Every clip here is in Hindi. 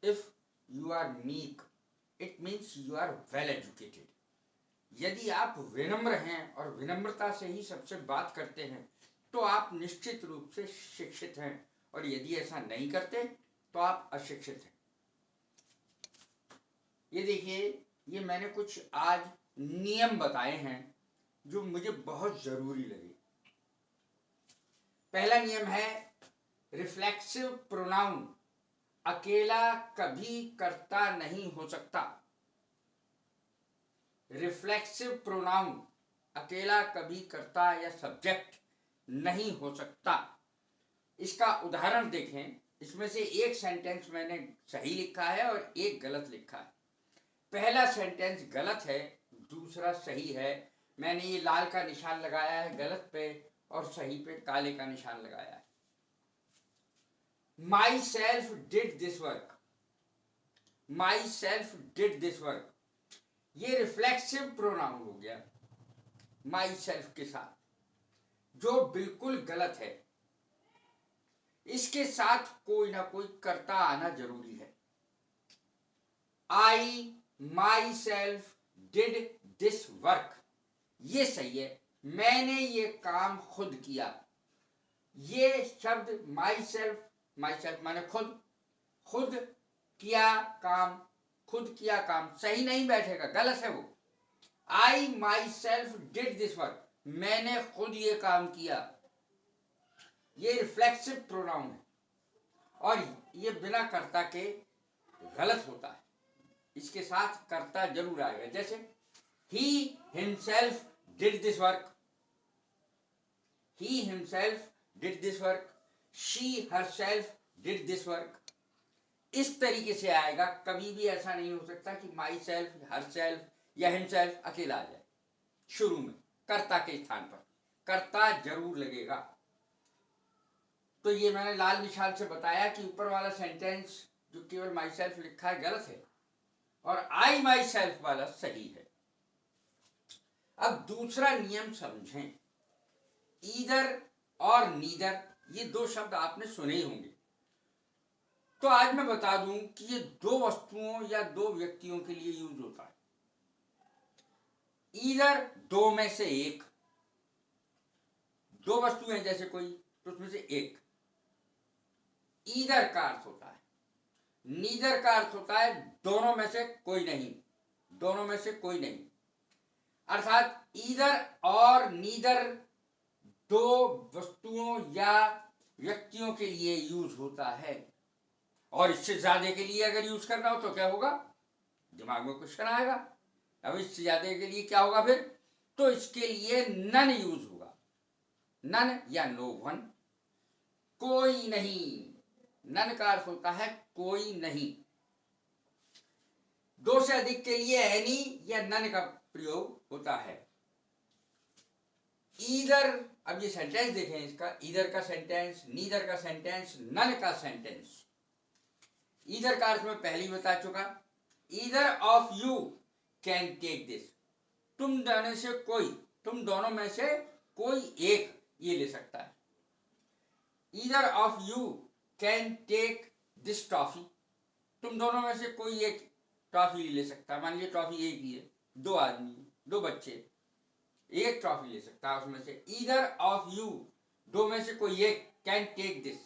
If you are meek it means you are well educated. यदि आप विनम्र हैं और विनम्रता से ही सबसे बात करते हैं तो आप निश्चित रूप से शिक्षित हैं, और यदि ऐसा नहीं करते तो आप अशिक्षित हैं। ये देखिए, ये मैंने कुछ आज नियम बताए हैं जो मुझे बहुत जरूरी लगे। पहला नियम है रिफ्लेक्सिव प्रोनाउन अकेला कभी कर्ता नहीं हो सकता। रिफ्लेक्सिव प्रोनाउन अकेला कभी कर्ता या सब्जेक्ट नहीं हो सकता। इसका उदाहरण देखें, इसमें से एक सेंटेंस मैंने सही लिखा है और एक गलत लिखा है। पहला सेंटेंस गलत है, दूसरा सही है। मैंने ये लाल का निशान लगाया है गलत पे और सही पे काले का निशान लगाया है। My self did this work, my self did this work, ये रिफ्लेक्सिव प्रोनाउन हो गया माई सेल्फ के साथ, जो बिल्कुल गलत है। इसके साथ कोई ना कोई कर्ता आना जरूरी है। I myself did this work, ये सही है, मैंने ये काम खुद किया। ये शब्द माई सेल्फ माने खुद, खुद किया काम, खुद किया काम सही नहीं बैठेगा, गलत है वो। I myself did this work, मैंने खुद ये काम किया, ये रिफ्लेक्सिव प्रोनाउन है और ये बिना कर्ता के गलत होता है। इसके साथ कर्ता जरूर आएगा, जैसे he himself did this work, he himself did this work, she herself did this work। इस तरीके से आएगा। कभी भी ऐसा नहीं हो सकता कि माई सेल्फ, हर सेल्फ या हिमसेल्फ अकेला आ जाए। शुरू में कर्ता के स्थान पर कर्ता जरूर लगेगा। तो ये मैंने लाल निशान से बताया कि ऊपर वाला सेंटेंस जो केवल माई सेल्फ लिखा है गलत है और आई माई सेल्फ वाला सही है। अब दूसरा नियम समझें, ईदर और नीदर, ये दो शब्द आपने सुने ही होंगे। तो आज मैं बता दूं कि ये दो वस्तुओं या दो व्यक्तियों के लिए यूज होता है। ईदर दो में से एक, दो वस्तुएं जैसे कोई, तो उसमें से एक। ईदर का अर्थ होता है, नीदर का अर्थ होता है दोनों में से कोई नहीं, दोनों में से कोई नहीं। अर्थात ईदर और नीदर दो वस्तुओं या व्यक्तियों के लिए यूज होता है। और इससे ज्यादा के लिए अगर यूज करना हो तो क्या होगा, दिमाग में क्वेश्चन आएगा। अब इससे ज्यादा के लिए क्या होगा फिर, तो इसके लिए नन यूज होगा। नन या नो वन, कोई नहीं। नन का अर्थ होता है कोई नहीं। दो से अधिक के लिए एनी या नन का प्रयोग होता है। ईदर, अब ये सेंटेंस देखें इसका, ईदर का सेंटेंस, नीदर का सेंटेंस, नन का सेंटेंस। ईदर का अर्थ मैं पहले ही बता चुका, either of you can take this, तुम दोनों से कोई, तुम दोनों में से कोई एक ये ले सकता है। Either of you can take this toffee, तुम दोनों में से कोई एक टॉफी ले सकता है। मान लीजिए टॉफी एक ही है, दो आदमी, दो बच्चे, एक टॉफी ले सकता है उसमें से। ईदर ऑफ यू, दो में से कोई एक, कैन टेक दिस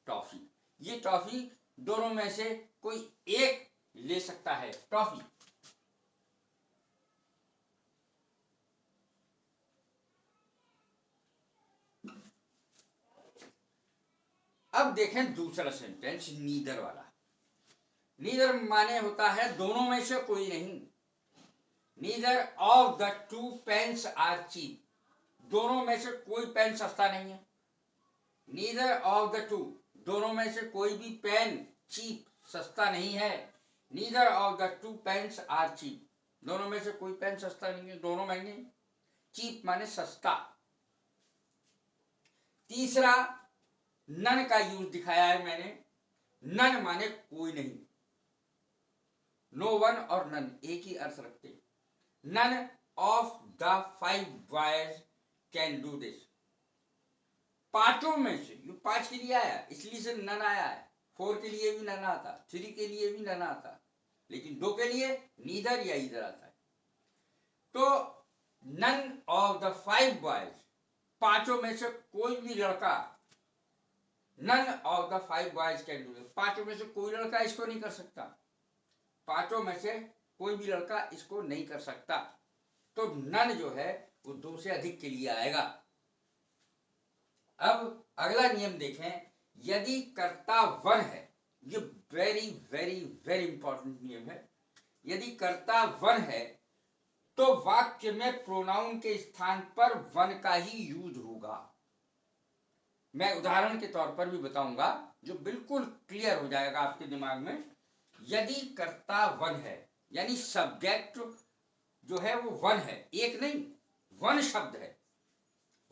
टॉफी, ये टॉफी दोनों में से कोई एक ले सकता है टॉफी। अब देखें दूसरा सेंटेंस, नीदर वाला। नीदर माने होता है दोनों में से कोई नहीं। Neither of the two pens are cheap, दोनों में से कोई पेन सस्ता नहीं है। नीदर ऑफ द टू, दोनों में से कोई भी पेन चीप सस्ता नहीं है। Neither of the two pens are cheap, दोनों में से कोई पेन सस्ता नहीं है, दोनों महंगे। चीप माने सस्ता। तीसरा नन का यूज दिखाया है मैंने। नन माने कोई नहीं, नो वन और नन एक ही अर्थ रखते। None of the 5 boys can do this, पांचों में से, ये 5 के लिए आया इसलिए से नन आया है, 4 के लिए भी नन आता, 3 के लिए भी नन आता, लेकिन 2 के लिए नीदर या ईदर आता है। तो नन ऑफ द 5 बॉयज, पांचों में से कोई भी लड़का, none of the 5 boys can do, पांचों में से कोई लड़का इसको नहीं कर सकता, पांचों में से कोई भी लड़का इसको नहीं कर सकता। तो नन जो है वो 2 से अधिक के लिए आएगा। अब अगला नियम देखें, यदि कर्ता वन है, ये वेरी वेरी वेरी इंपॉर्टेंट नियम है, यदि कर्ता वन है तो वाक्य में प्रोनाउन के स्थान पर वन का ही यूज होगा। मैं उदाहरण के तौर पर भी बताऊंगा जो बिल्कुल क्लियर हो जाएगा आपके दिमाग में। यदि कर्ता वन है यानी सब्जेक्ट जो है वो वन है, एक नहीं, वन शब्द है,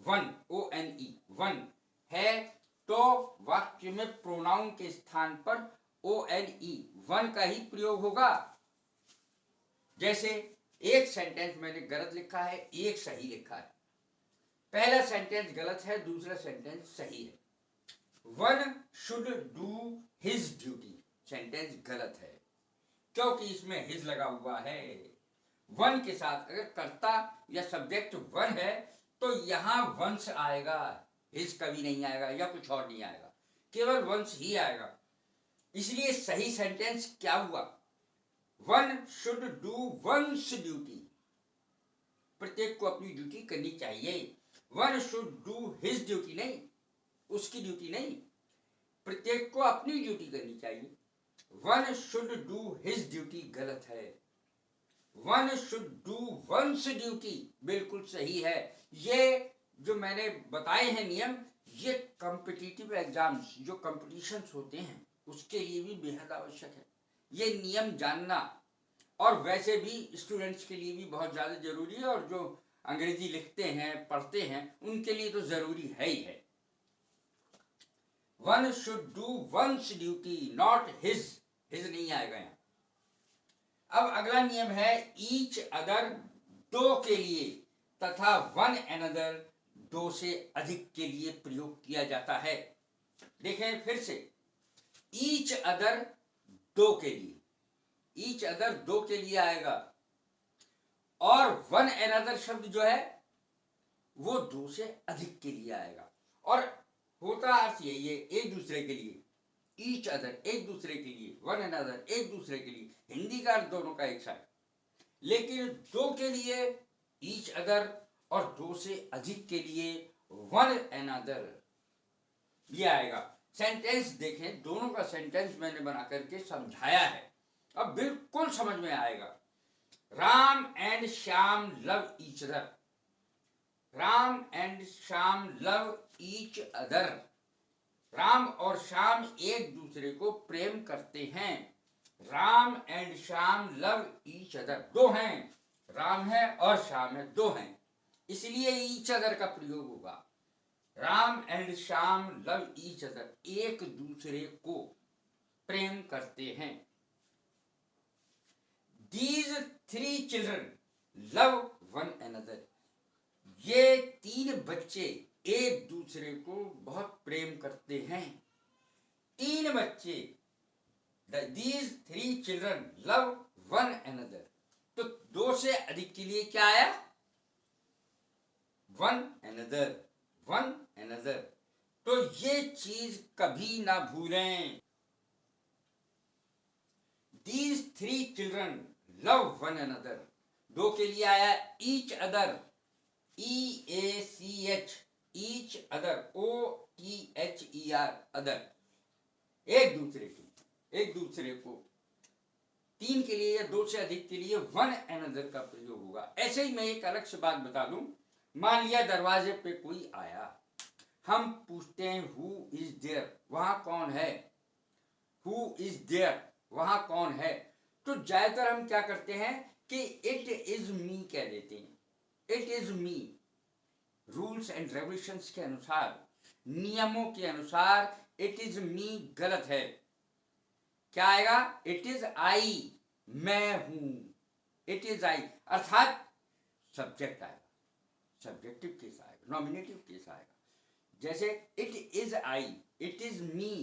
वन, ONE, वन है, तो वाक्य में प्रोनाउन के स्थान पर ONE, वन का ही प्रयोग होगा। जैसे एक सेंटेंस मैंने गलत लिखा है, एक सही लिखा है, पहला सेंटेंस गलत है, दूसरा सेंटेंस सही है। One should do his duty, sentence गलत है क्योंकि इसमें हिज लगा हुआ है। वन के साथ अगर कर्ता या सब्जेक्ट वन है तो यहां वंश आएगा, हिज कभी नहीं आएगा या कुछ और नहीं आएगा, केवल वंश ही आएगा। इसलिए सही सेंटेंस क्या हुआ, one should do once duty, प्रत्येक को अपनी ड्यूटी करनी चाहिए। One should do his duty नहीं, उसकी ड्यूटी नहीं, प्रत्येक को अपनी ड्यूटी करनी चाहिए। One should do his duty गलत है, one should do once duty बिल्कुल सही है। ये जो मैंने बताए हैं नियम, ये कॉम्पिटिटिव एग्जाम्स, जो कॉम्पिटिशन्स होते हैं उसके लिए भी बेहद आवश्यक है ये नियम जानना, और वैसे भी स्टूडेंट्स के लिए भी बहुत ज़्यादा जरूरी है, और जो अंग्रेजी लिखते हैं पढ़ते हैं उनके लिए तो जरूरी है ही है। One should do once duty, not his, his नहीं आएगा यहाँ। अब अगला नियम है ईच अदर, दो के लिए, तथा वन अनदर, दो से अधिक के लिए प्रयोग किया जाता है। देखें फिर से, ईच अदर दो के लिए, ईच अदर दो के लिए आएगा, और वन अनदर शब्द जो है वो दो से अधिक के लिए आएगा। और होता अर्थ यही है, एक दूसरे के लिए, ईच अदर एक दूसरे के लिए, वन अनदर एक दूसरे के लिए, हिंदी का अर्थ दोनों का एक सा है। लेकिन दो के लिए ईच अदर और दो से अधिक के लिए वन अनदर ये आएगा। सेंटेंस देखें, दोनों का सेंटेंस मैंने बना करके समझाया है, अब बिल्कुल समझ में आएगा। Ram and Shyam love each other, Ram and Shyam love each other, Ram और श्याम एक दूसरे को प्रेम करते हैं। Ram and Shyam love each other, दो हैं, राम है और श्याम है, दो हैं, इसलिए ईच अदर का प्रयोग होगा। Ram and Shyam love each other, एक दूसरे को प्रेम करते हैं। These three children love one another, ये तीन बच्चे एक दूसरे को बहुत प्रेम करते हैं। तीन बच्चे, these three children love one another, तो दो से अधिक के लिए क्या आया, वन अनदर, वन अनदर। तो ये चीज कभी ना भूलें। These three children love one another, दो के लिए आया each other, EACH, each other, OTHER, other, एक दूसरे को, एक दूसरे को। तीन के लिए या दो से अधिक के लिए वन अनदर का प्रयोग होगा। ऐसे ही मैं एक अलग से बात बता दूं, मान लिया दरवाजे पे कोई आया, हम पूछते हैं हु इज देयर, वहां कौन है, हु इज देयर, वहां कौन है, तो ज्यादातर हम क्या करते हैं कि इट इज मी कह देते हैं, it is me. Rules and regulations के अनुसार, नियमों के अनुसार इट इज मी गलत है। क्या आएगा, इट इज आई, मैं हूं, इट इज आई, अर्थात सब्जेक्ट आएगा, सब्जेक्टिव केस आएगा, नॉमिनेटिव केस आएगा। जैसे it is I, it is me,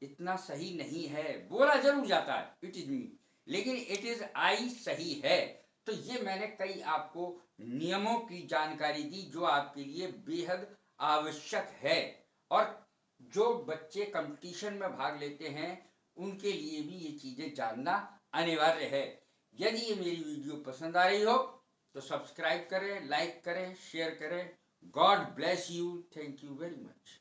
इतना सही नहीं है, बोला जरूर जाता है इट इज मी, लेकिन इट इज आई सही है। तो ये मैंने कई आपको नियमों की जानकारी दी जो आपके लिए बेहद आवश्यक है, और जो बच्चे कंपटीशन में भाग लेते हैं उनके लिए भी ये चीजें जानना अनिवार्य है। यदि ये मेरी वीडियो पसंद आ रही हो तो सब्सक्राइब करें, लाइक करें, शेयर करें। God bless you, thank you very much.